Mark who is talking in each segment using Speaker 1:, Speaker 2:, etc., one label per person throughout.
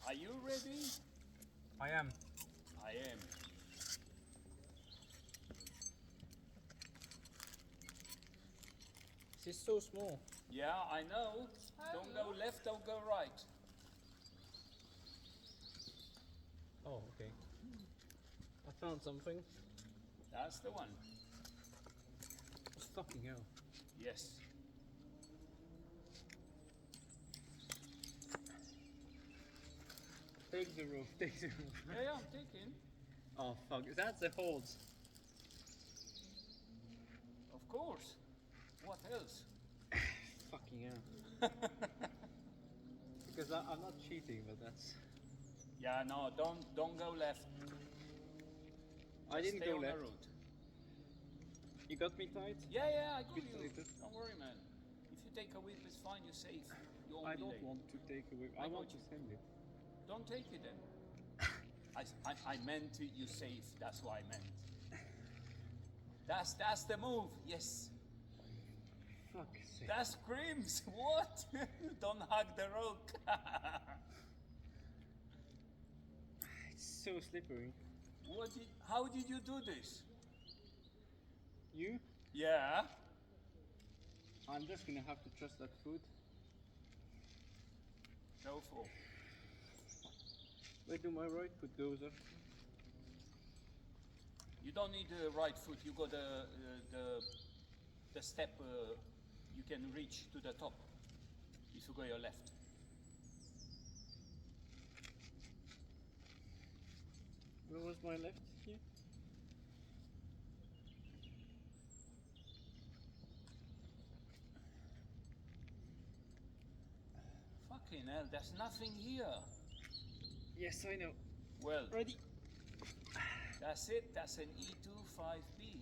Speaker 1: Are you ready?
Speaker 2: I am.
Speaker 1: I am.
Speaker 2: This is so small.
Speaker 1: Yeah, I know. Don't go left, don't go right.
Speaker 2: Oh, okay. I found something.
Speaker 1: That's the one.
Speaker 2: Fucking hell.
Speaker 1: Yes.
Speaker 2: Take the rope, take the rope.
Speaker 1: Yeah, I'm taking.
Speaker 2: Oh fuck, that's the holds.
Speaker 1: Of course. What else?
Speaker 2: Fucking hell. Because I'm not cheating, but that's...
Speaker 1: Yeah, no, don't go left.
Speaker 2: I didn't
Speaker 1: Stay
Speaker 2: go
Speaker 1: on
Speaker 2: left.
Speaker 1: the road.
Speaker 2: You got me tight?
Speaker 1: Yeah, I got
Speaker 2: Bit
Speaker 1: you.
Speaker 2: later.
Speaker 1: Don't worry, man. If you take a whip, it's fine. You're safe. You won't
Speaker 2: I
Speaker 1: be
Speaker 2: don't
Speaker 1: late.
Speaker 2: want to take a whip. I
Speaker 1: I
Speaker 2: want
Speaker 1: got
Speaker 2: to
Speaker 1: you.
Speaker 2: send it.
Speaker 1: Don't take it then. I meant you safe. That's what I meant. That's the move. Yes.
Speaker 2: Fuck's sake.
Speaker 1: That screams. What? Don't hug the rope.
Speaker 2: It's so slippery.
Speaker 1: How did you do this?
Speaker 2: You?
Speaker 1: Yeah.
Speaker 2: I'm just gonna have to trust that foot.
Speaker 1: Go for.
Speaker 2: Where do my right foot goes up?
Speaker 1: You don't need the right foot. You got the step. You can reach to the top if you go your left.
Speaker 2: Where was my left here?
Speaker 1: Fucking hell! There's nothing here.
Speaker 2: Yes, I know.
Speaker 1: Well,
Speaker 2: Ready?
Speaker 1: that's it. That's an E25B.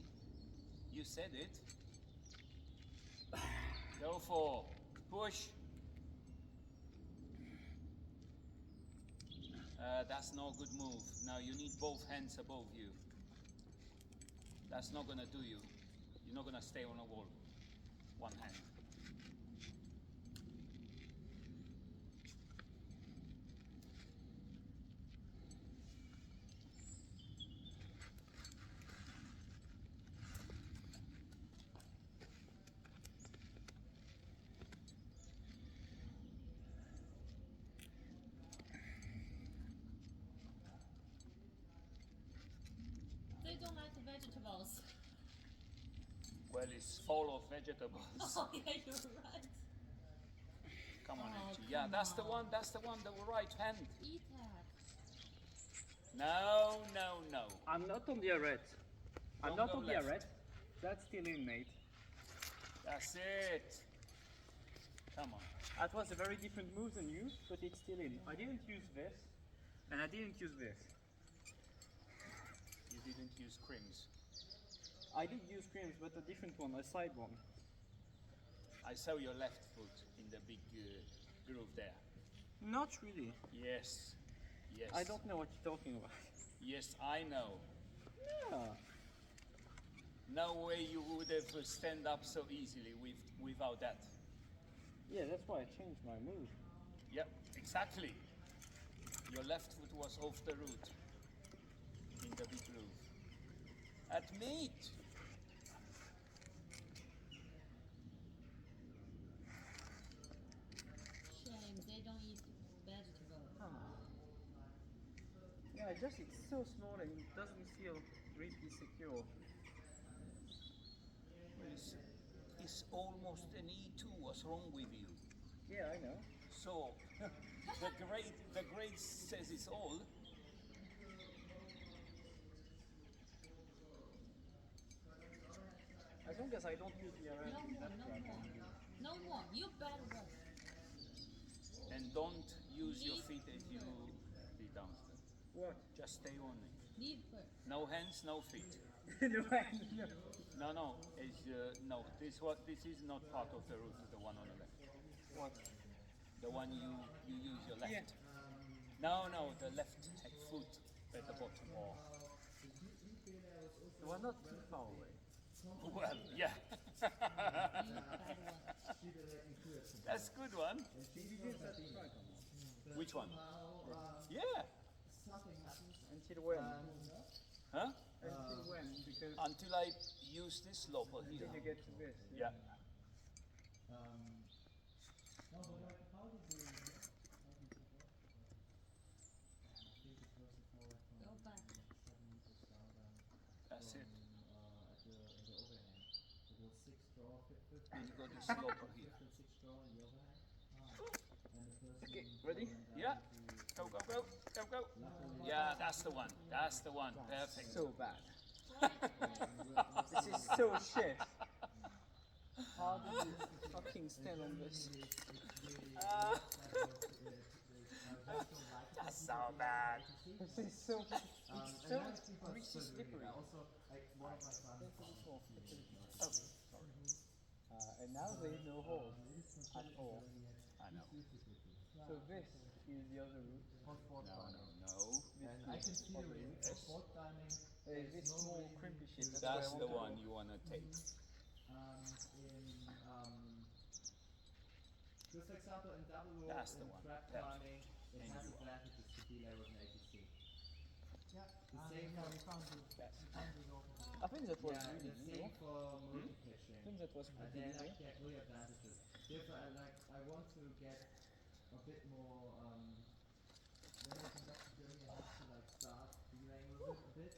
Speaker 1: You said it. Go for push. That's no good move. Now you need both hands above you. That's not gonna do you. You're not gonna stay on a wall. One hand.
Speaker 3: They don't like vegetables.
Speaker 1: Well, it's full of vegetables.
Speaker 3: Oh yeah, you're right.
Speaker 1: Come on,
Speaker 3: Oh,
Speaker 1: Angie. Yeah,
Speaker 3: come
Speaker 1: that's the
Speaker 3: on.
Speaker 1: one. That's the one. The right hand.
Speaker 3: Eat that.
Speaker 1: No.
Speaker 2: I'm not on the arete. I'm
Speaker 1: Don't
Speaker 2: not
Speaker 1: go
Speaker 2: on the
Speaker 1: left.
Speaker 2: arete. That's still in, mate.
Speaker 1: That's it. Come on.
Speaker 2: That was a very different move than you, but it's still in. I didn't use this, and I didn't use this.
Speaker 1: You didn't use crims.
Speaker 2: I did use creams, but a different one, a side one.
Speaker 1: I saw your left foot in the big groove there.
Speaker 2: Not really.
Speaker 1: Yes. Yes.
Speaker 2: I don't know what you're talking about.
Speaker 1: Yes, I know.
Speaker 2: Yeah.
Speaker 1: No way you would have stand up so easily without that.
Speaker 2: Yeah, that's why I changed my move.
Speaker 1: Yep, exactly. Your left foot was off the root in the big groove. Admit.
Speaker 3: Shame they don't eat vegetables.
Speaker 2: Yeah, it's so small and it doesn't feel really secure.
Speaker 1: Well, it's almost an E2. What's wrong with you?
Speaker 2: Yeah, I know.
Speaker 1: So, the grade says it's all.
Speaker 2: As long as I don't use the arete.
Speaker 3: No more. No more. You better walk.
Speaker 1: And don't use your feet as you be down.
Speaker 2: What?
Speaker 1: Just stay on it.
Speaker 3: Leave first.
Speaker 1: No hands, no feet.
Speaker 2: No.
Speaker 1: No. No. This is not part of the route. The one on the left.
Speaker 2: What?
Speaker 1: The one you use your left.
Speaker 2: Yeah.
Speaker 1: No. The left foot at the bottom. Or
Speaker 2: It was not too far away.
Speaker 1: well, yeah.
Speaker 3: You better walk.
Speaker 1: That's a good one.
Speaker 2: Did you get that right or not?
Speaker 1: Which one? Yeah.
Speaker 2: Until when?
Speaker 1: Huh?
Speaker 2: Until when? Because
Speaker 1: Until I use this sloper here.
Speaker 2: until you get to this.
Speaker 1: Yeah.
Speaker 3: Go back.
Speaker 1: That's it. And you got the sloper here.
Speaker 2: Okay, ready?
Speaker 1: Yeah. Go, go, go, go, go. Yeah, that's the one. That's the one. Perfect.
Speaker 2: So bad. This is so shit. How do you fucking stand on this?
Speaker 1: That's so bad.
Speaker 2: This is so. It's so greasy slippery. And now there is no hole at all.
Speaker 1: I know.
Speaker 2: So this is the other route.
Speaker 1: No.
Speaker 2: This is the other route.
Speaker 1: Yes.
Speaker 2: This small crimpy shit.
Speaker 1: That's
Speaker 2: where I
Speaker 1: the
Speaker 2: want
Speaker 1: one you want to take.
Speaker 4: Just for example, in double rope
Speaker 1: That's the
Speaker 4: and
Speaker 1: one.
Speaker 4: trap
Speaker 1: Yeah.
Speaker 4: climbing, it
Speaker 1: And
Speaker 4: has
Speaker 1: you are.
Speaker 4: advantages to be level in ATC.
Speaker 5: Yeah,
Speaker 4: The same
Speaker 5: we found it.
Speaker 1: Yes.
Speaker 2: I think that was
Speaker 4: yeah,
Speaker 2: really
Speaker 4: the
Speaker 2: easy.
Speaker 4: same
Speaker 2: No?
Speaker 4: for
Speaker 2: I
Speaker 4: multi-pitching.
Speaker 2: think that was pretty
Speaker 4: They
Speaker 2: easy.
Speaker 4: like get real advantages. Therefore, I want to get a bit more. When I come back to Germany, I have to like start delaying with it a bit.